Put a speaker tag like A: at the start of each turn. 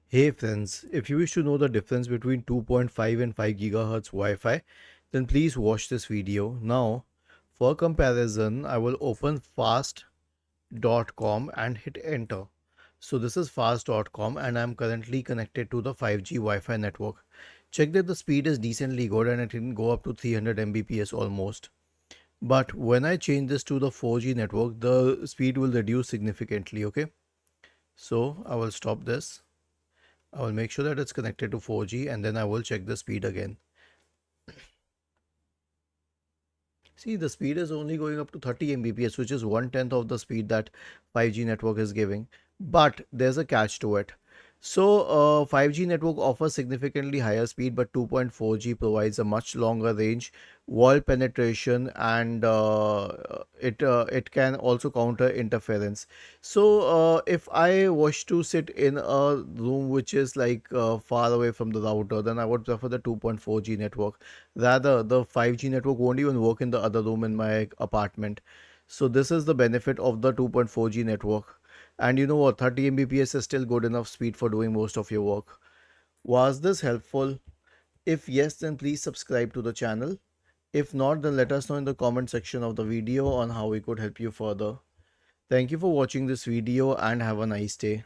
A: Hey friends, if you wish to know the difference between 2.5 and 5 GHz Wi Fi, then please watch this video. Now, for comparison, I will open fast.com and hit enter. So, this is fast.com and I'm currently connected to the 5G Wi Fi network. Check that the speed is decently good and it can go up to 300 Mbps almost. But when I change this to the 4G network, the speed will reduce significantly. Okay, so I will stop this. I will make sure that it's connected to 4G and then I will check the speed again. See, the speed is only going up to 30 Mbps, which is 1/10 of the speed that 5G network is giving. But there's a catch to it. So, 5G network offers significantly higher speed, but 2.4G provides a much longer range, wall penetration, and it can also counter interference. So, if I wish to sit in a room which is like far away from the router, then I would prefer the 2.4G network. Rather, the 5G network won't even work in the other room in my apartment. So, this is the benefit of the 2.4G network. And you know what? 30 Mbps is still good enough speed for doing most of your work. Was this helpful? If yes, then please subscribe to the channel. If not, then let us know in the comment section of the video on how we could help you further. Thank you for watching this video and have a nice day.